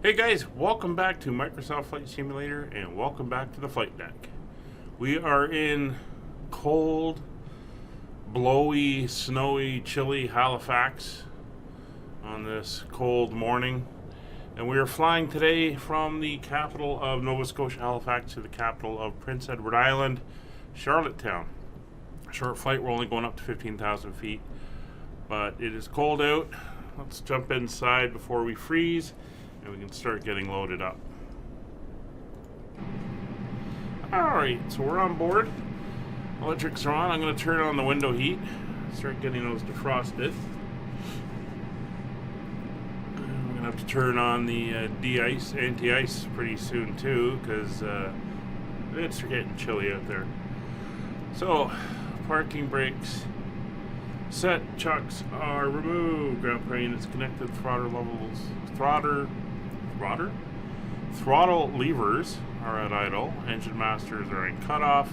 Hey guys, welcome back to Microsoft Flight Simulator and welcome back to the flight deck. We are in cold, blowy, snowy, chilly Halifax on this cold morning. And we are flying today from the capital of Nova Scotia, Halifax, to the capital of Prince Edward Island, Charlottetown. Short flight, we're only going up to 15,000 feet, but it is cold out. Let's jump inside before we freeze and we can start getting loaded up. Alright, so we're on board. Electrics are on. I'm going to turn on the window heat, start getting those defrosted. I'm going to have to turn on the de-ice, anti-ice pretty soon too, because it's getting chilly out there. So, parking brakes set, chucks are removed, ground plane is connected, throttle levels, throttle levers are at idle, engine masters are in cutoff,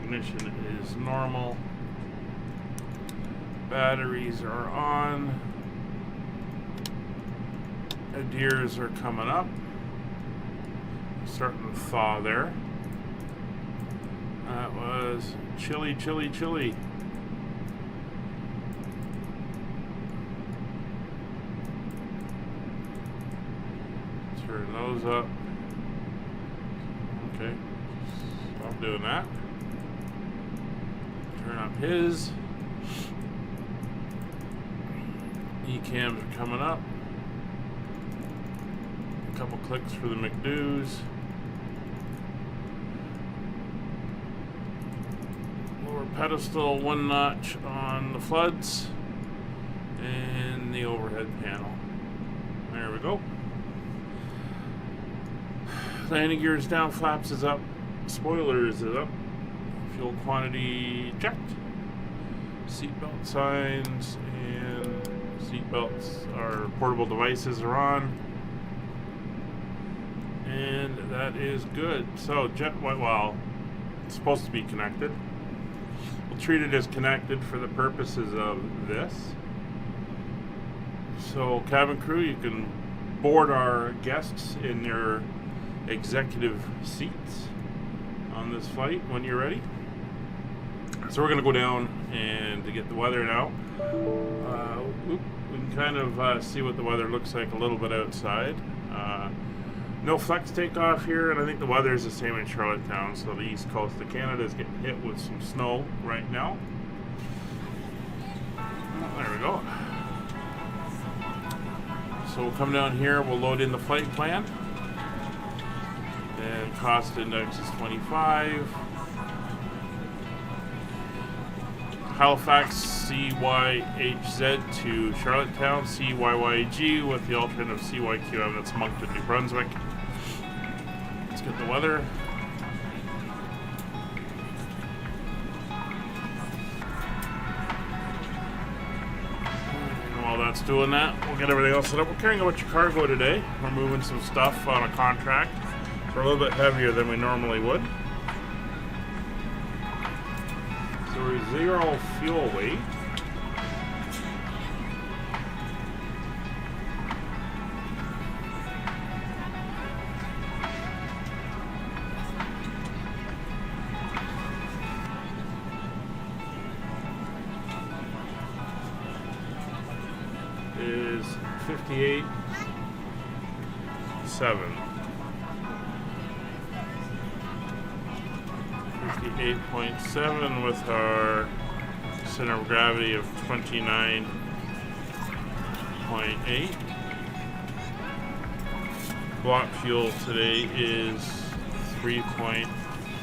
ignition is normal, batteries are on, adheres are coming up, starting to thaw there. That was chilly, chilly, chilly. Turn those up. Okay, stop doing that. Turn up his. E-cams are coming up. A couple clicks for the McDo's. Lower pedestal, one notch on the floods. And the overhead panel. There we go. Landing gear is down, flaps is up, spoilers is up, fuel quantity checked, seatbelt signs and seatbelts are portable devices are on, and that is good. So jet, well, it's supposed to be connected. We'll treat it as connected for the purposes of this. So cabin crew, you can board our guests in their executive seats on this flight when you're ready. So we're going to go down and to get the weather now. We can kind of see what the weather looks like a little bit outside. No flex takeoff here, and I think the weather is the same in Charlottetown, so the east coast of Canada is getting hit with some snow right now. There we go. So we'll come down here, we'll load in the flight plan. And cost index is 25. Halifax CYHZ to Charlottetown, CYYG with the alternative CYQM that's Moncton, New Brunswick. Let's get the weather. And while that's doing that, we'll get everything else set up. We're carrying a bunch of cargo today. We're moving some stuff on a contract. We're a little bit heavier than we normally would. So we're 0 fuel weight. Is 58.7. 58.7 with our center of gravity of 29.8. Block fuel today is 3.8,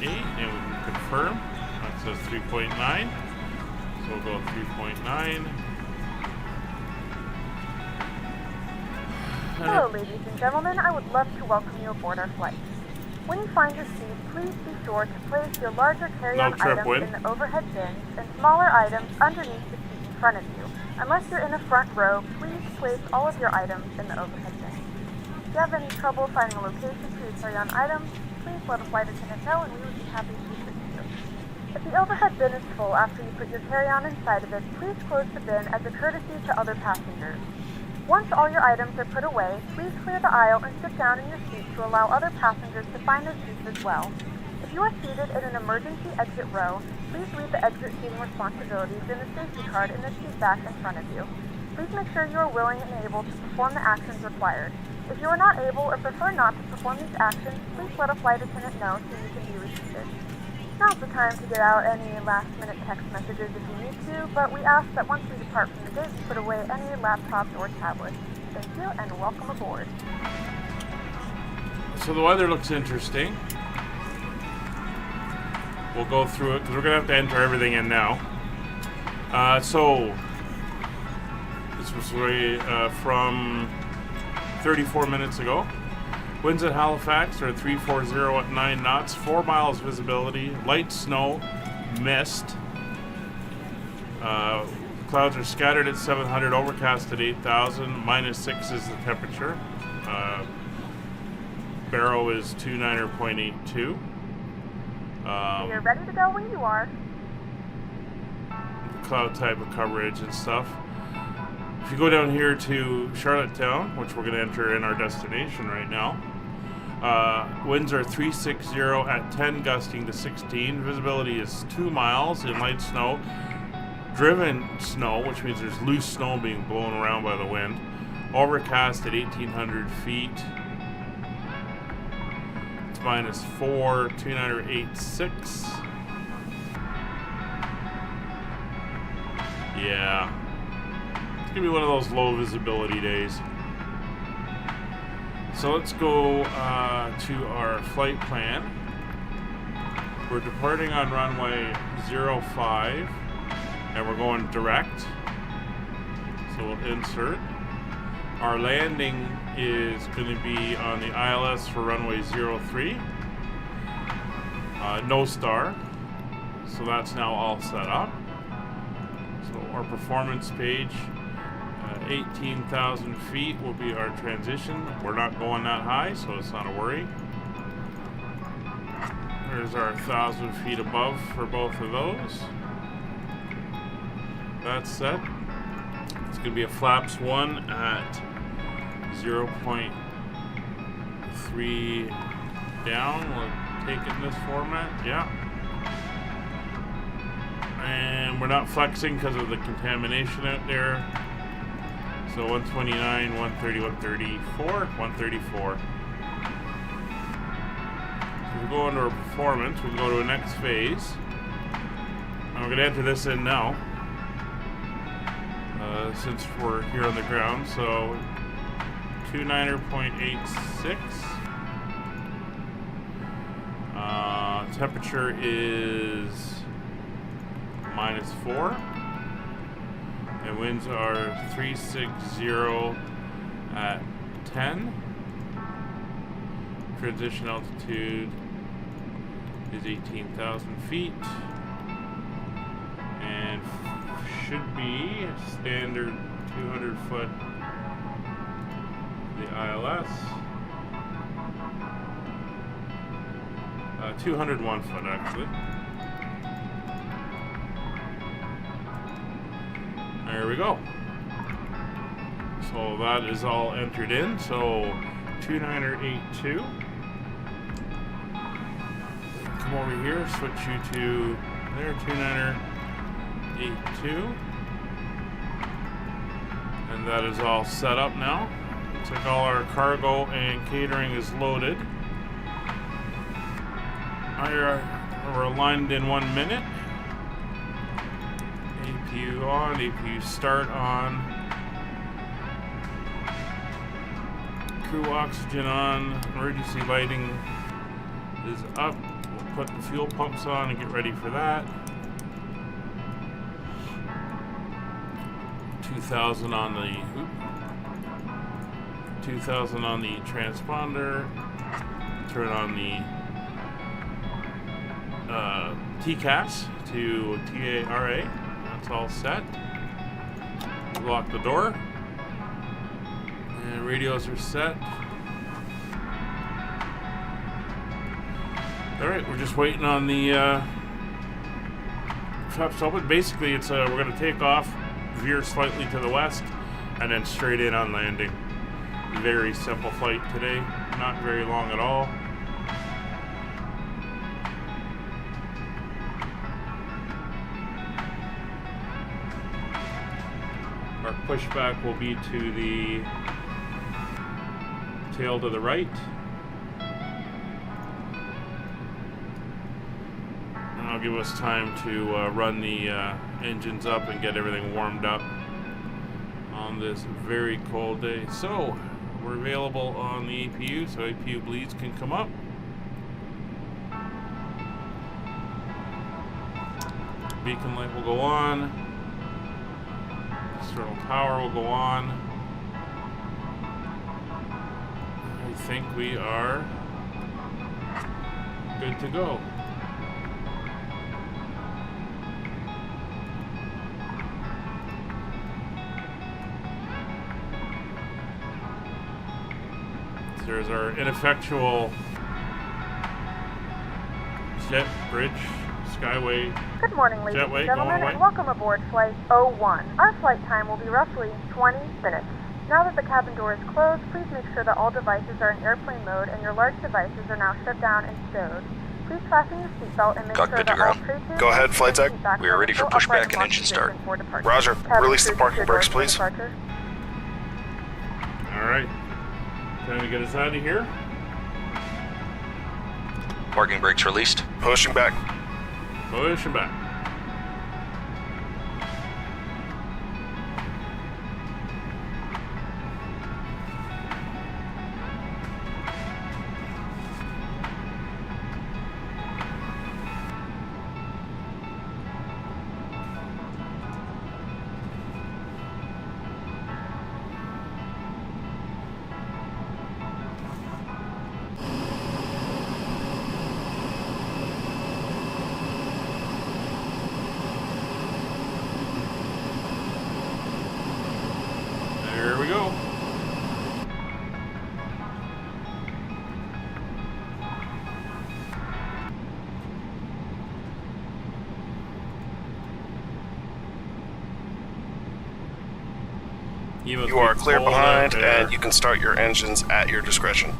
and we can confirm. That says 3.9, so we'll go 3.9. Hello, ladies and gentlemen. I would love to welcome you aboard our flight. When you find your seat, please be sure to place your larger carry-on items in the overhead bins and smaller items underneath the seat in front of you. Unless you're in the front row, please place all of your items in the overhead bin. If you have any trouble finding a location for your carry-on items, please let a flight attendant know and we would be happy to assist you. If the overhead bin is full after you put your carry-on inside of it, please close the bin as a courtesy to other passengers. Once all your items are put away, please clear the aisle and sit down in your seat to allow other passengers to find their seats as well. If you are seated in an emergency exit row, please read the exit seating responsibilities in the safety card in the seat back in front of you. Please make sure you are willing and able to perform the actions required. If you are not able or prefer not to perform these actions, please let a flight attendant know so you can be reseated. Now's the time to get out any last-minute text messages if you need to, but we ask that once we depart from the gate, you put away any laptops or tablets. Thank you, and welcome aboard. So the weather looks interesting. We'll go through it, because we're going to have to enter everything in now. So, this was from 34 minutes ago. Winds at Halifax are 340 at 9 knots, 4 miles visibility, light snow, mist. Clouds are scattered at 700, overcast at 8,000, -6 is the temperature. Barrow is 29.82. You're ready to go when you are. Cloud type of coverage and stuff. If you go down here to Charlottetown, which we're going to enter in our destination right now, winds are 360 at 10, gusting to 16. Visibility is 2 miles in light snow. Driven snow, which means there's loose snow being blown around by the wind. Overcast at 1,800 feet. It's -4, 2986. Yeah. It's gonna be one of those low visibility days. So let's go to our flight plan. We're departing on runway 05 and we're going direct. So we'll insert. Our landing is going to be on the ILS for runway 03. No star. So that's now all set up. So our performance page, 18,000 feet will be our transition. We're not going that high, so it's not a worry. There's our 1,000 feet above for both of those. That's set. It's going to be a flaps 1 at 0.3 down. We'll take it in this format. Yeah. And we're not flexing because of the contamination out there. So 129, 130, 134, 134. So we go into our performance. We'll go to a next phase. And we're going to enter this in now. Since we're here on the ground. So 29.86. Temperature is -4. And winds are 360 at 10. Transition altitude is 18,000 feet. And should be standard 200 foot the ILS. 201 foot actually. There we go. So that is all entered in. So 2982. Come over here, switch you to there, 2982. And that is all set up now. Looks like all our cargo and catering is loaded. We're aligned in 1 minute. APU on, APU start on. Crew oxygen on, emergency lighting is up. We'll put the fuel pumps on and get ready for that. 2,000 on the 2,000 on the transponder. Turn on the TCAS to TARA. That's all set. Lock the door. And radios are set. Alright, we're just waiting on the flaps open. Basically, it's we're going to take off, veer slightly to the west, and then straight in on landing. Very simple flight today, not very long at all. Our pushback will be to the tail to the right. And that'll give us time to run the engines up and get everything warmed up on this very cold day. So we're available on the APU, so APU bleeds can come up. Beacon light will go on. External power will go on. I think we are good to go. There's our ineffectual jet bridge, skyway. Good morning, ladies and gentlemen, and welcome aboard Flight 01. Our flight time will be roughly 20 minutes. Now that the cabin door is closed, please make sure that all devices are in airplane mode and your large devices are now shut down and stowed. Please fasten your seatbelt and make sure that all traces... Go ahead, flight deck. We are ready for pushback and engine start. Roger. Release the parking brakes, please. All right. Time to get us out of here. Parking brakes released. Pushing back. Pushing back. There we go. You are clear behind, and you can start your engines at your discretion.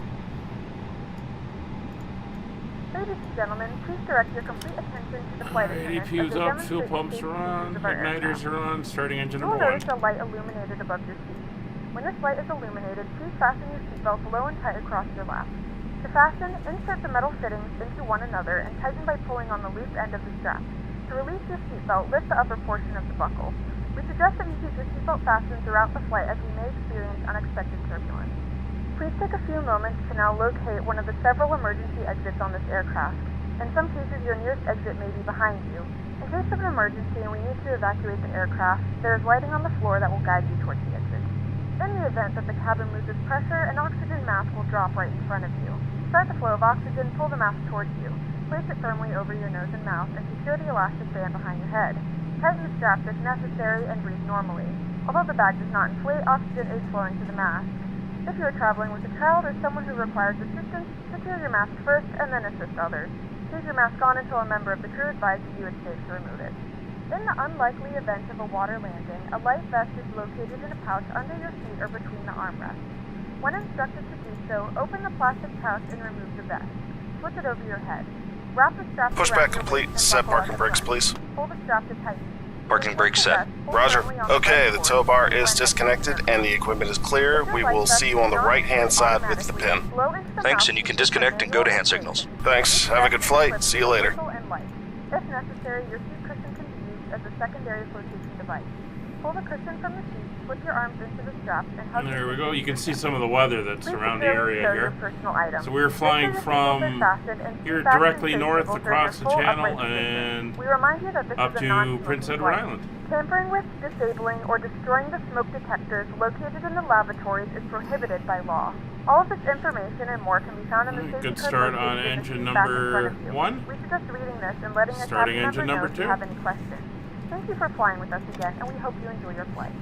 Ladies and gentlemen, please direct your complete attention to the flight attendants. APU's up, fuel pumps are on, igniters are on, starting engine You will number 1. notice a light illuminated above your seat. When this light is illuminated, please fasten your seatbelt low and tight across your lap. To fasten, insert the metal fittings into one another and tighten by pulling on the loose end of the strap. To release your seatbelt, lift the upper portion of the buckle. We suggest that you keep your seatbelt fastened throughout the flight as we may experience unexpected turbulence. Please take a few moments to now locate one of the several emergency exits on this aircraft. In some cases, your nearest exit may be behind you. In case of an emergency and we need to evacuate the aircraft, there is lighting on the floor that will guide you towards the exit. In the event that the cabin loses pressure, an oxygen mask will drop right in front of you. To start the flow of oxygen, pull the mask towards you. Place it firmly over your nose and mouth and secure the elastic band behind your head. Tighten the straps if necessary and breathe normally. Although the bag does not inflate, oxygen is flowing to the mask. If you are traveling with a child or someone who requires assistance, secure your mask first and then assist others. Leave your mask on until a member of the crew advises you it's safe to remove it. In the unlikely event of a water landing, a life vest is located in a pouch under your seat or between the armrests. When instructed to do so, open the plastic pouch and remove the vest. Switch it over your head. Wrap the strap Pushback complete. Set parking brakes, please. Pull the strap to tighten. Parking brakes set. Roger. Okay, the tow bar is disconnected and the equipment is clear. We will see you on the right-hand side with the pin. Thanks, and you can disconnect and go to hand signals. Thanks. Have a good flight. See you later. If necessary, your seat cushion can be used as a secondary flotation device. Pull the cushion from the seat, put your arms into the straps, and hug. There we go. You can see some of the weather that's around the area here. So we're Make flying sure your from seatbelt is fastened and here seat fasten directly face north will serve across your the full channel upright position. and We remind you that this up is a to non-smoking Prince Edward flight. Island. Tampering with, disabling, or destroying the smoke detectors located in the lavatories is prohibited by law. All of this information and more can be found in the safety Good code start located on in the engine seat back in front number of you. 1. We suggest reading this and letting a Starting cabin engine member know number if you 2. have any questions. Thank you for flying with us again, and we hope you enjoy your flight.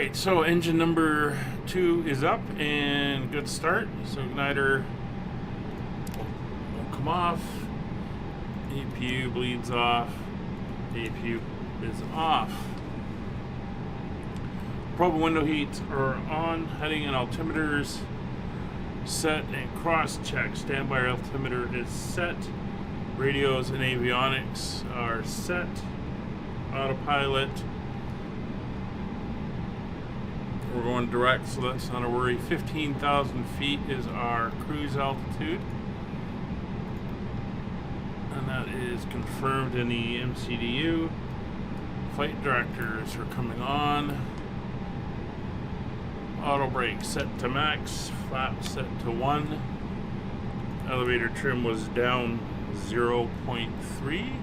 Alright, so engine number 2 is up and good start. So igniter will come off. APU bleeds off. APU is off. Probe and window heats are on. Heading and altimeters set and cross check. Standby altimeter is set. Radios and avionics are set. Autopilot. We're going direct, so that's not a worry. 15,000 feet is our cruise altitude. And that is confirmed in the MCDU. Flight directors are coming on. Auto brake set to max. Flap set to 1. Elevator trim was down 0.3.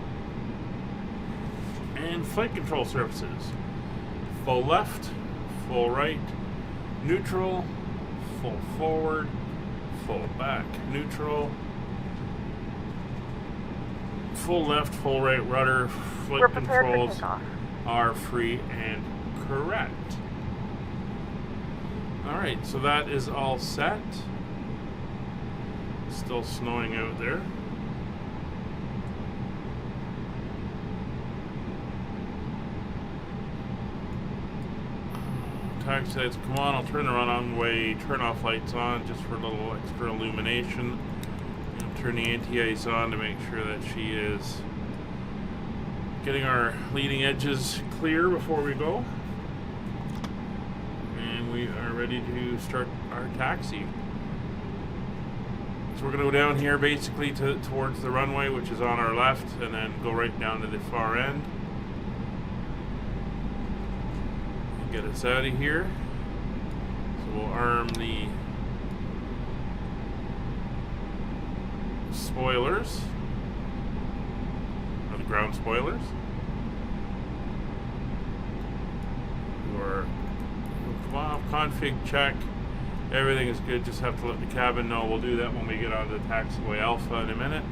And flight control surfaces. Full left, full right, neutral, full forward, full back, neutral, full left, full right, rudder, flight controls are free and correct. Alright, so that is all set. Still snowing out there. Taxi lights come on. I'll turn the runway turn off lights on just for a little extra illumination. And turn the anti-ice on to make sure that she is getting our leading edges clear before we go. And we are ready to start our taxi. So we're going to go down here basically towards the runway, which is on our left, and then go right down to the far end. Get us out of here. So we'll arm the spoilers, or the ground spoilers. We'll come off, config check. Everything is good, just have to let the cabin know. We'll do that when we get onto the taxiway Alpha in a minute.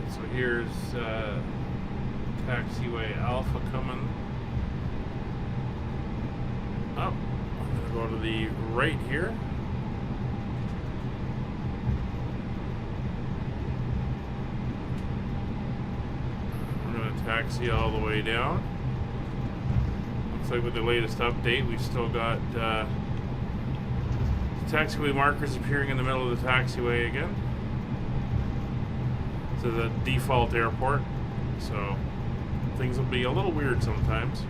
So here's taxiway Alpha coming up. I'm going to go to the right here. We're going to taxi all the way down. Looks like with the latest update, we've still got taxiway markers appearing in the middle of the taxiway again. To the default airport, so things will be a little weird sometimes.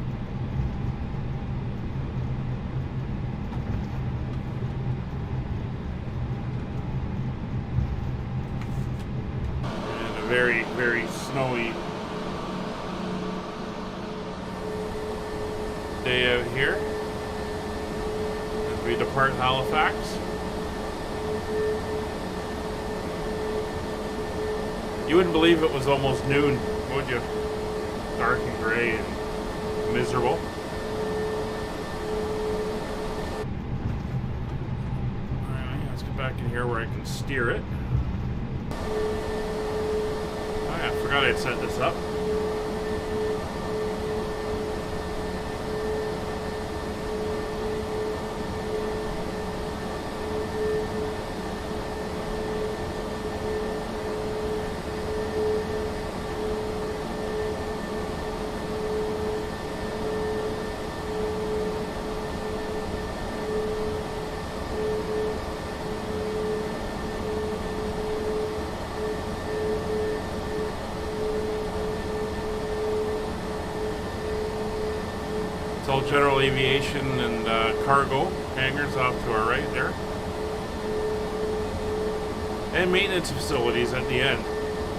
And a very, very snowy day out here as we depart Halifax. You wouldn't believe it was almost noon, would you? Dark and gray and miserable. Alright, let's get back in here where I can steer it. Oh yeah, I forgot I'd set this up. It's all general aviation and cargo hangars off to our right there. And maintenance facilities at the end.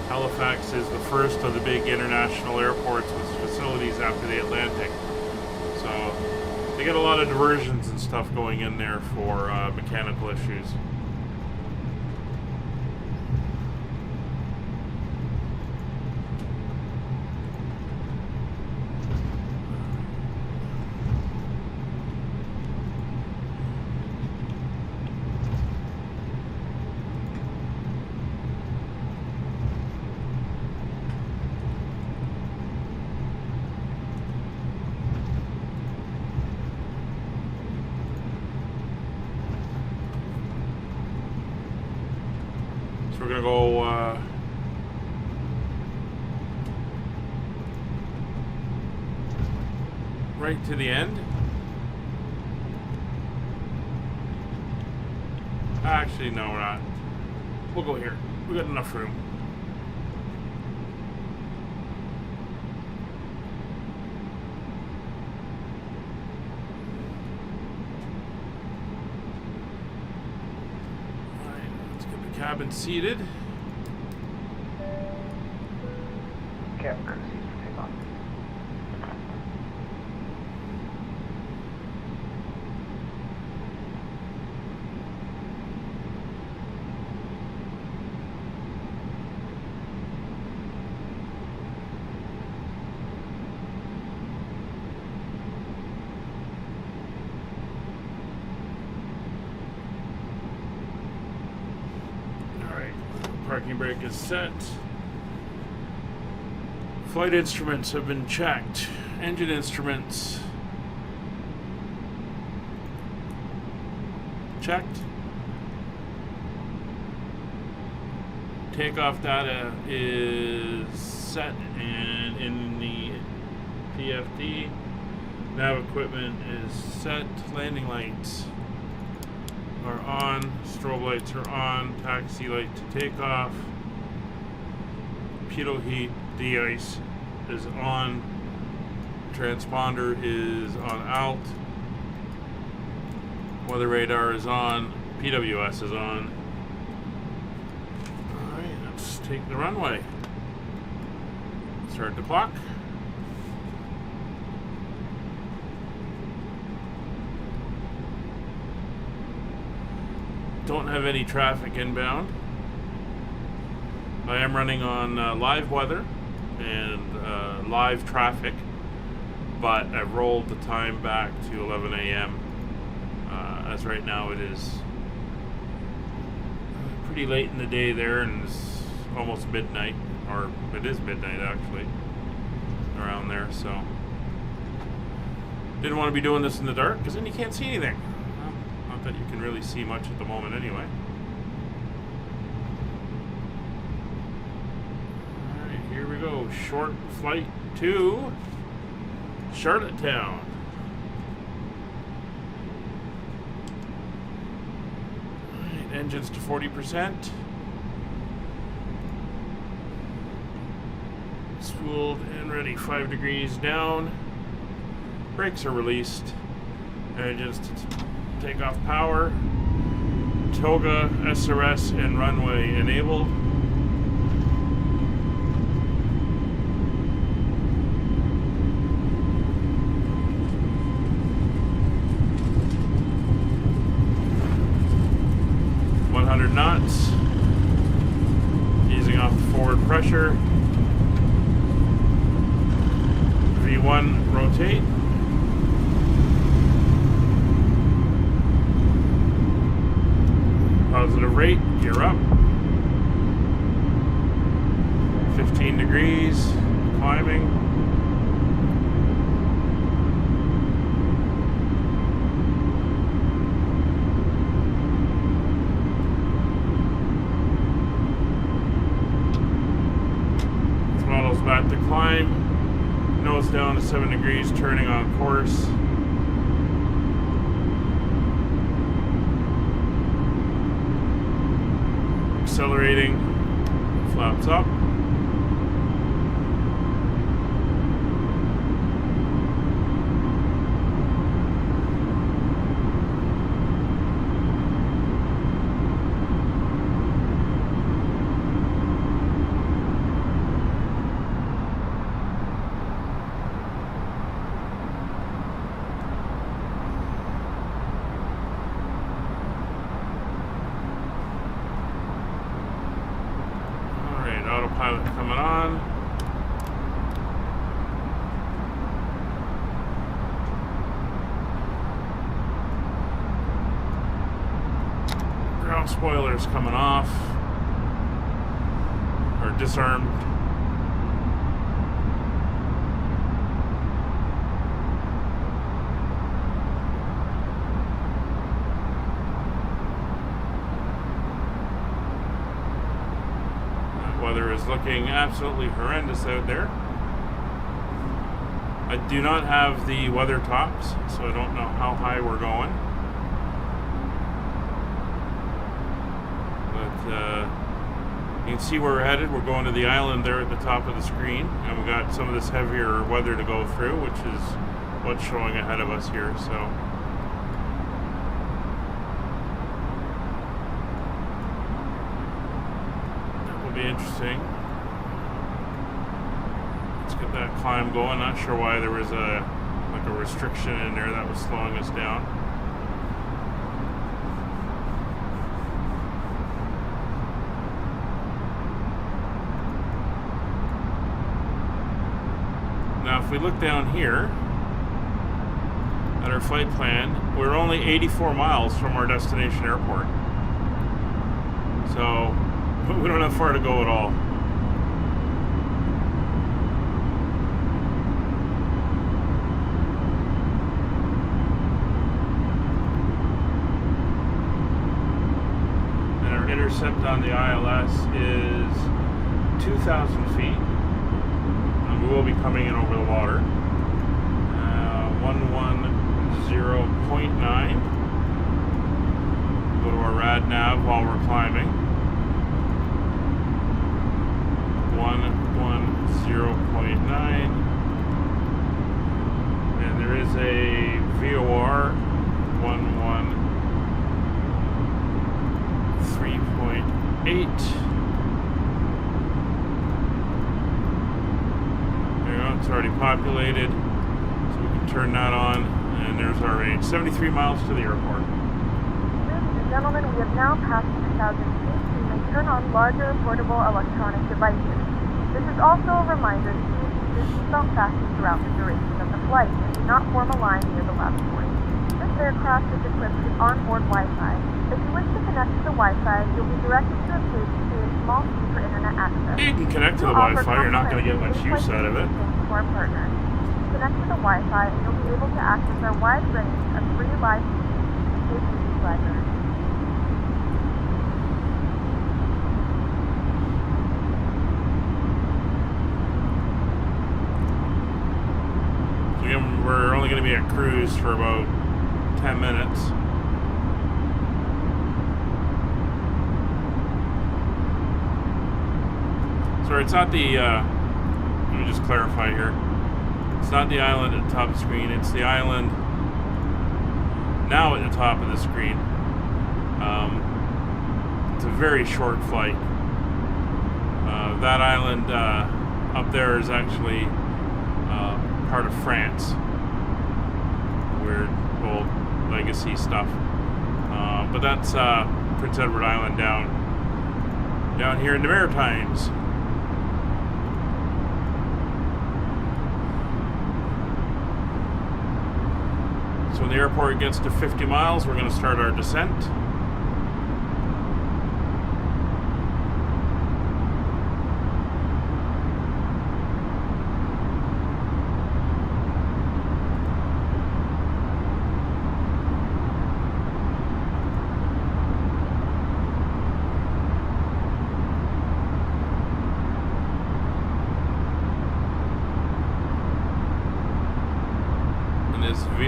Halifax is the first of the big international airports with facilities after the Atlantic. So They get a lot of diversions and stuff going in there for mechanical issues. So we're gonna go right to the end. Actually, no, we're not. We'll go here. We got enough room. Cabin seated. Cabin crew seats for takeoff. Parking brake is set. Flight instruments have been checked. Engine instruments checked. Takeoff data is set and in the DFD. Nav equipment is set. Landing lights are on, strobe lights are on, taxi light to take off, pitot heat de-ice is on, transponder is on alt, weather radar is on, PWS is on. Alright, let's take the runway. Start the clock. Don't have any traffic inbound. I am running on live weather and live traffic, but I've rolled the time back to 11 a.m. As right now it is pretty late in the day there, and it's almost midnight, or it is midnight actually, around there, so didn't want to be doing this in the dark because then you can't see anything. Not that you can really see much at the moment anyway. Alright, here we go. Short flight to Charlottetown. Alright, engines to 40%. Spooled and ready, 5 degrees down. Brakes are released. Engines to takeoff power, toga, SRS, and runway enabled. Knots, easing off the forward pressure. V1 rotate. Positive rate, gear up. 15 degrees, climbing. Throttle's back to climb. Nose down to 7 degrees, turning on course. Accelerating, flaps up. coming on. Ground spoilers coming off. Or disarmed. Weather is looking absolutely horrendous out there. I do not have the weather tops, so I don't know how high we're going. But you can see where we're headed. We're going to the island there at the top of the screen, and we've got some of this heavier weather to go through, which is what's showing ahead of us here. So. Be interesting. Let's get that climb going. Not sure why there was a restriction in there that was slowing us down. Now if we look down here at our flight plan, we're only 84 miles from our destination airport. So we don't have far to go at all. And our intercept on the ILS is 2,000 feet. And we will be coming in over the water. 110.9. Go to our rad nav while we're climbing. 110.9, and there is a VOR 113.8. There you go, it's already populated, so we can turn that on, and there's our range. 73 miles to the airport. Ladies and gentlemen, we have now passed 2,000 feet. You may turn on larger portable electronic devices. This is also a reminder to please keep your seatbelt fastened throughout the duration of the flight and do not form a line near the lavatory. This aircraft is equipped with onboard Wi-Fi. If you wish to connect to the Wi-Fi, you'll be directed to a page to a small key for internet access. You can connect to the Wi-Fi, you're not going to get much use out of it. To our partners. Connect to the Wi-Fi and you'll be able to access our wide range of free live streams and TV library. We're only going to be at cruise for about 10 minutes. Sorry, it's not the, let me just clarify here. It's not the island at the top of the screen, it's the island now at the top of the screen. It's a very short flight. That island up there is actually part of France. Weird old legacy stuff. But that's Prince Edward Island down here in the Maritimes. So when the airport gets to 50 miles, we're going to start our descent.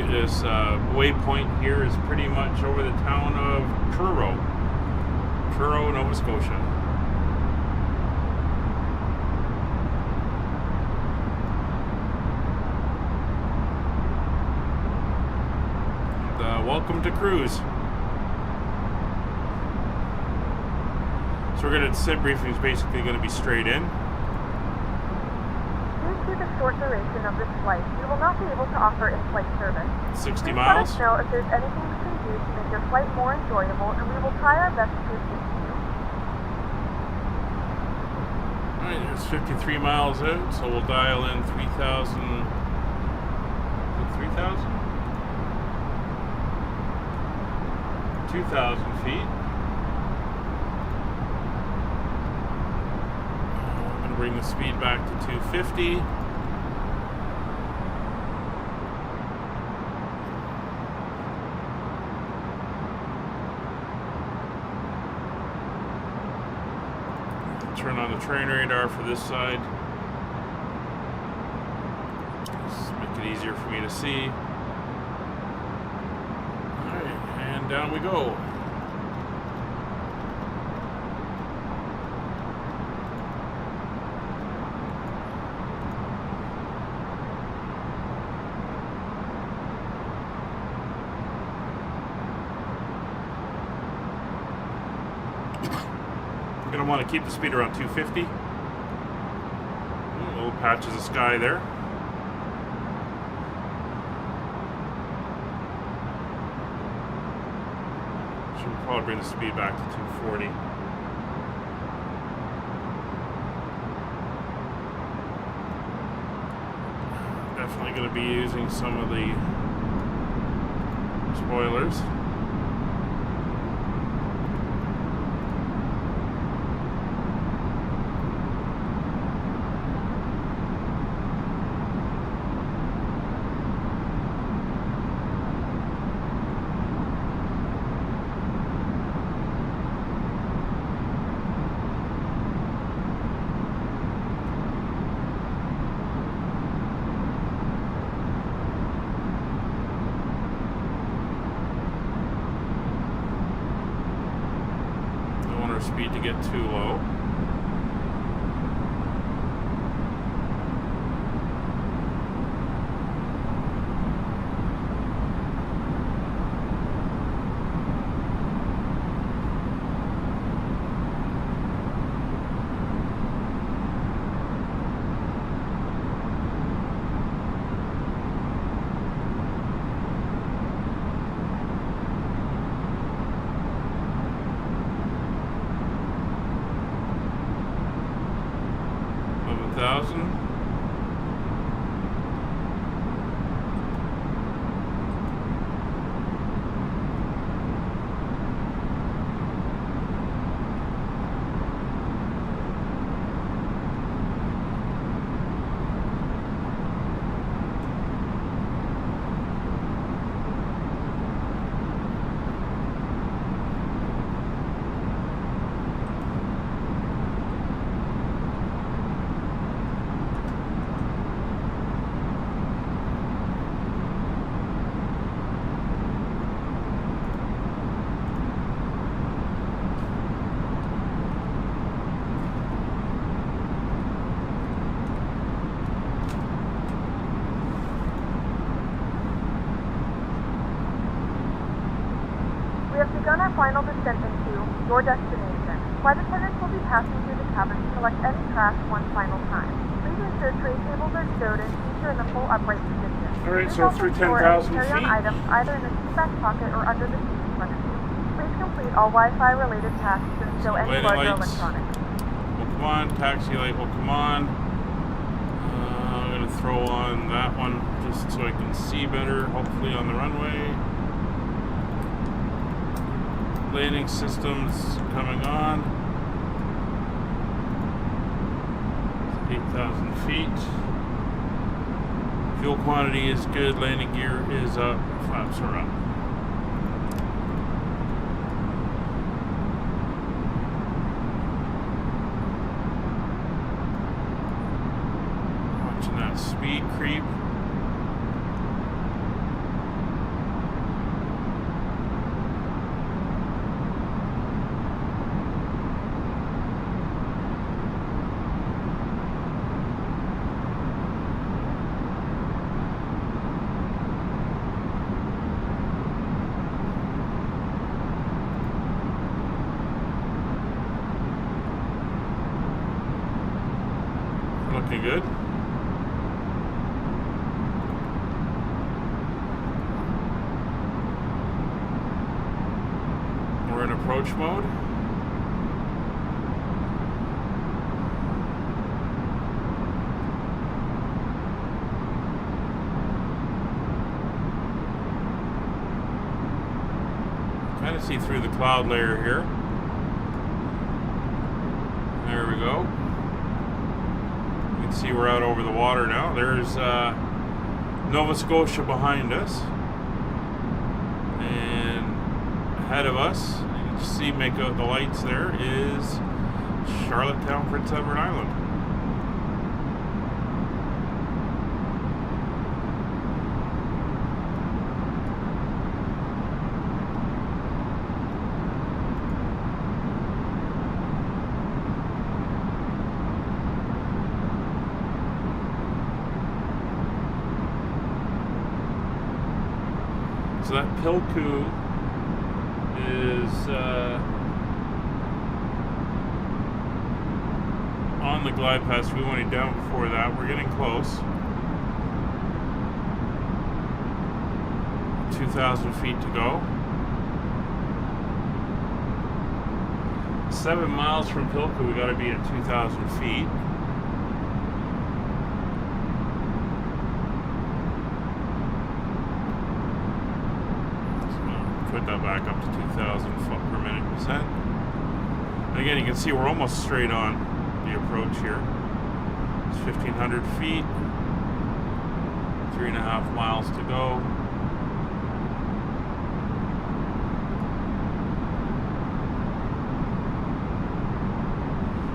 This waypoint here is pretty much over the town of Truro, Nova Scotia. And, welcome to cruise. So we're going to descent briefing is basically going to be straight in. Due to the short duration of this flight, we will not be able to offer in-flight service. 60 Please miles. let us know if there's anything we can do to make your flight more enjoyable, and we will try our best to assist you. Alright, there's 53 miles out, so we'll dial in 3,000. 3,000? 2,000 feet. I'm going to bring the speed back to 250. Turn on the train radar for this side. Just make it easier for me to see. Alright, and down we go. You're going to want to keep the speed around 250. Little patches of sky there. Should probably bring the speed back to 240. Definitely going to be using some of the spoilers. Speed to get too low. begun our final descent into your destination. Flight attendants will be passing through the cabin to collect any trash one final time. Please ensure tray tables are stowed and seats are in the full upright position. Alright, so through 10,000 feet. Carry-on items either in the seat back pocket or under the seat in front of you. Please complete all Wi-Fi related tasks and stow any larger electronics. Well, come on, taxi light will come on. I'm going to throw on that one just so I can see better, hopefully on the runway. Landing systems coming on. 8,000 feet. Fuel quantity is good. Landing gear is up. Flaps are up. Watching that speed creep. Looking good. We're in approach mode. see through the cloud layer here. There we go. You can see we're out over the water now. There's Nova Scotia behind us. And ahead of us, you can see, make out the lights there, is Charlottetown, Prince Edward Island. So that Pilku is on the glide path. We went down before that. We're getting close. 2,000 feet to go. 7 miles from Pilku, we got to be at 2,000 feet. Put that back up to 2,000 foot per minute percent. And again, you can see we're almost straight on the approach here. It's 1,500 feet, 3.5 miles to go.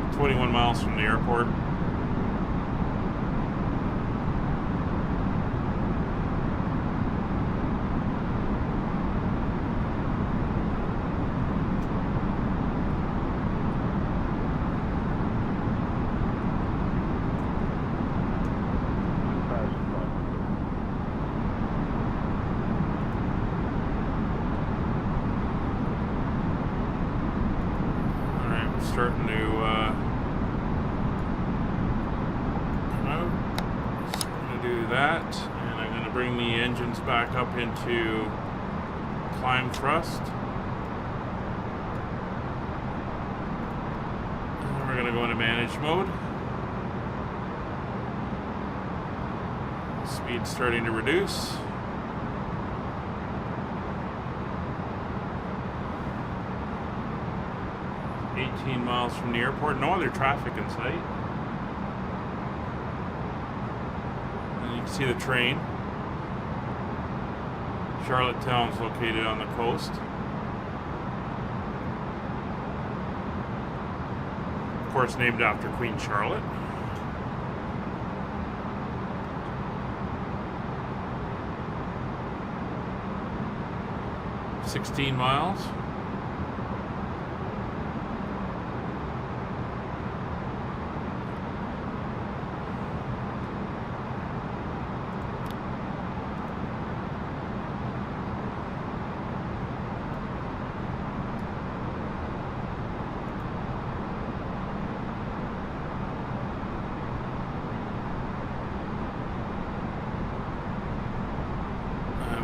It's 21 miles from the airport. Starting to come out. So I'm going to do that, and I'm going to bring the engines back up into climb thrust. And we're going to go into manage mode. Speed's starting to reduce. 18 miles from the airport, no other traffic in sight. And you can see the train. Charlottetown's located on the coast. Of course, named after Queen Charlotte. $16 miles.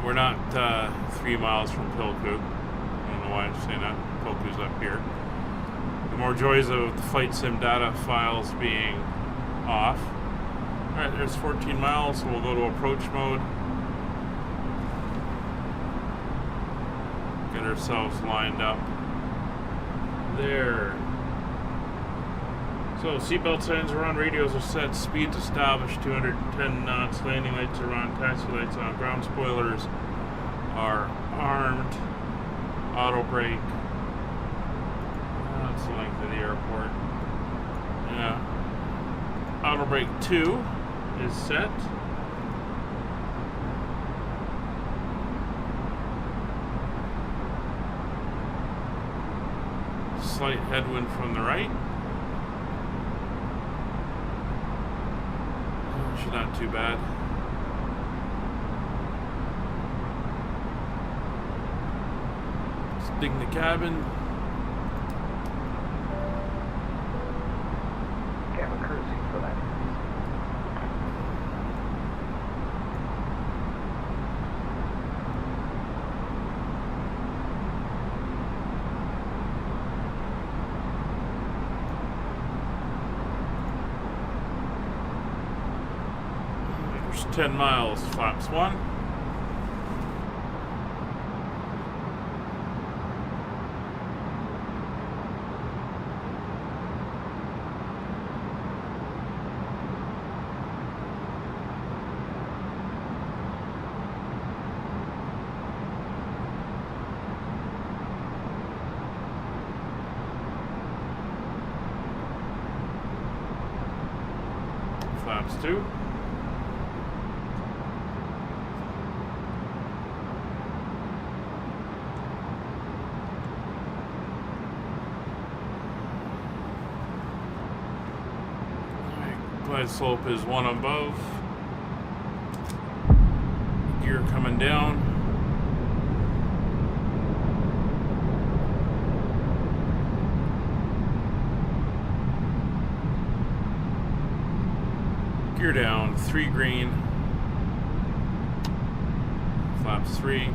We're not 3 miles from Pilku. I don't know why I'm saying that. Pilku's up here. The more joys of the flight sim data files being off. Alright, there's 14 miles, so we'll go to approach mode. Get ourselves lined up there. So seatbelt signs are on, radios are set, speeds established, 210 knots, landing lights are on, taxi lights on, ground spoilers are armed, auto brake. That's the length of the airport. Yeah. Auto brake 2 is set. Slight headwind from the right. Not too bad. Let's dig the cabin. Cabin courtesy for that. There's 10 miles, flaps 1. Flaps 2. Glide slope is 1 above. Gear coming down. Gear down, 3 green. Flaps 3.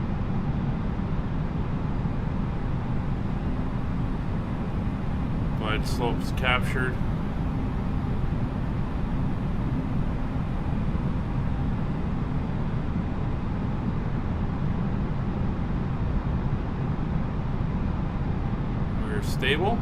Glide slopes captured. Stable.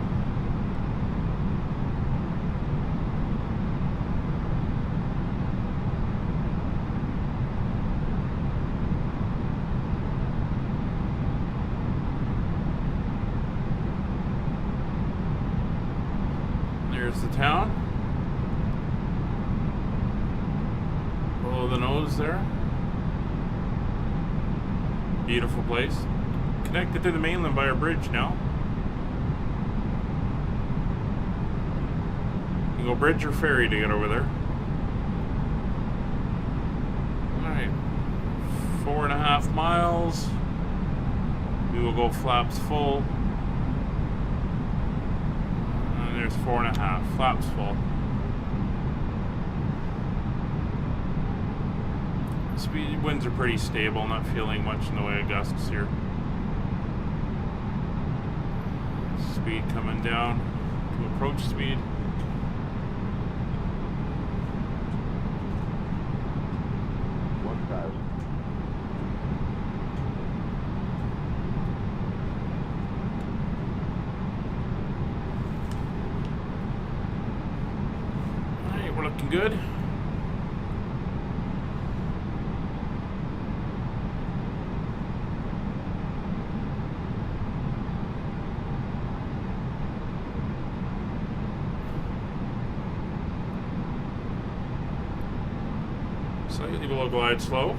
There's the town. Below the nose there. Beautiful place. Connected to the mainland by a bridge now. Go bridge or ferry to get over there. Alright. 4.5 miles. We will go flaps full. And there's 4.5. Flaps full. Speed winds are pretty stable, not feeling much in the way of gusts here. Speed coming down to approach speed. Looking good. Slightly below glide slope.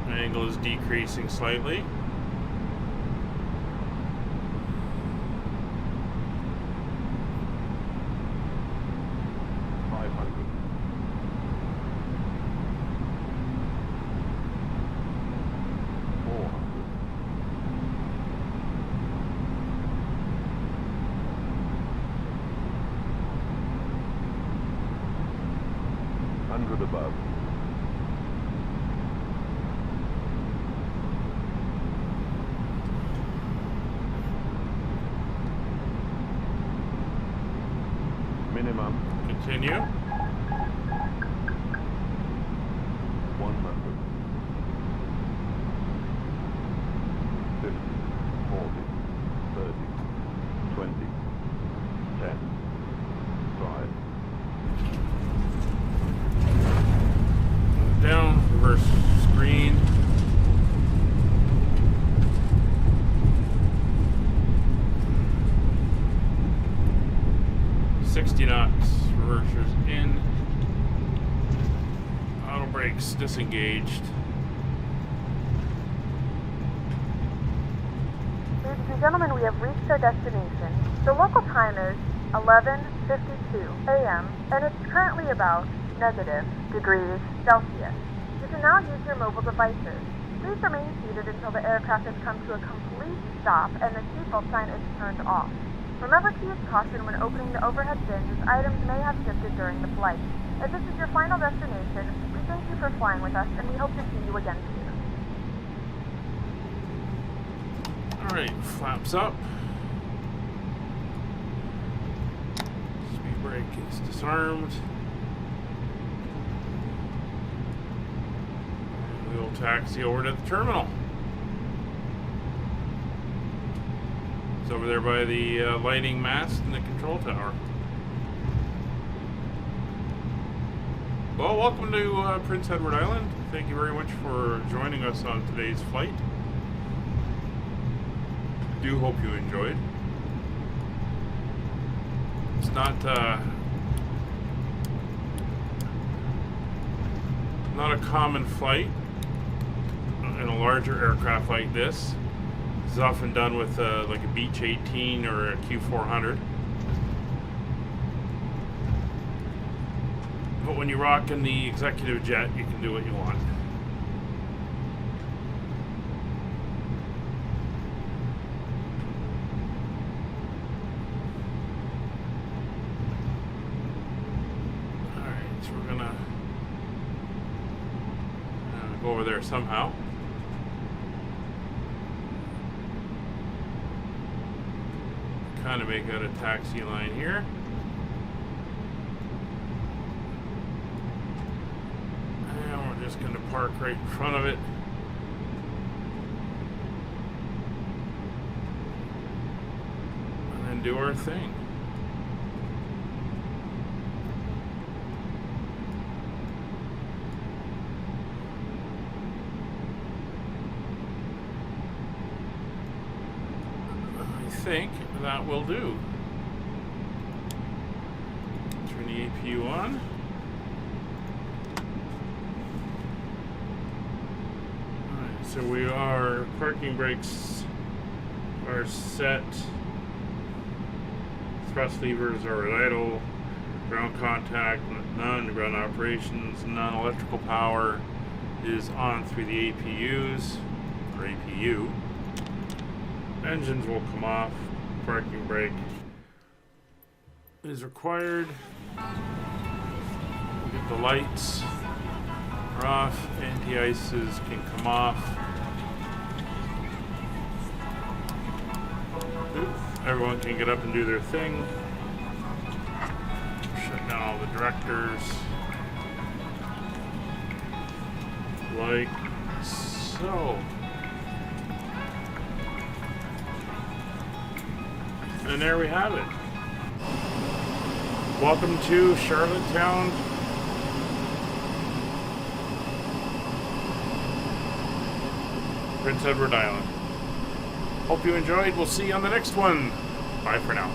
Angle is decreasing slightly. Above. Minimum. Continue. 100. 50, 40, 30, 20, 10, 5. Down, reverse screen. Knots, reversers in, auto brakes disengaged. Ladies and gentlemen, we have reached our destination. The local time is 11:52 a.m. and it's currently about -degrees Celsius. You can now use your mobile devices. Please remain seated until the aircraft has come to a complete stop and the seatbelt sign is turned off. Remember to use caution when opening the overhead bins as items may have shifted during the flight. As this is your final destination, we thank you for flying with us and we hope to see you again soon. Alright, flaps up. Speed brake is disarmed. And we'll taxi over to the terminal. It's over there by the lighting mast and the control tower. Well, welcome to Prince Edward Island. Thank you very much for joining us on today's flight. I do hope you enjoyed. It's not a common flight in a larger aircraft like this. This is often done with like a Beech 18 or a Q400. But when you rock in the executive jet, you can do what you want. Alright, so we're gonna go over there somehow. Kind of make out a taxi line here. And we're just going to park right in front of it. And then do our thing. I think that will do. Turn the APU on. Alright, so our parking brakes are set. Thrust levers are at idle. Ground contact, none. Ground operations, none. Electrical power is on through the APUs, or APU. Engines will come off. Parking brake is required. We'll get the lights are off. Anti-ices can come off. Everyone can get up and do their thing. Shut down all the directors. Like so. And there we have it. Welcome to Charlottetown. Prince Edward Island. Hope you enjoyed. We'll see you on the next one. Bye for now.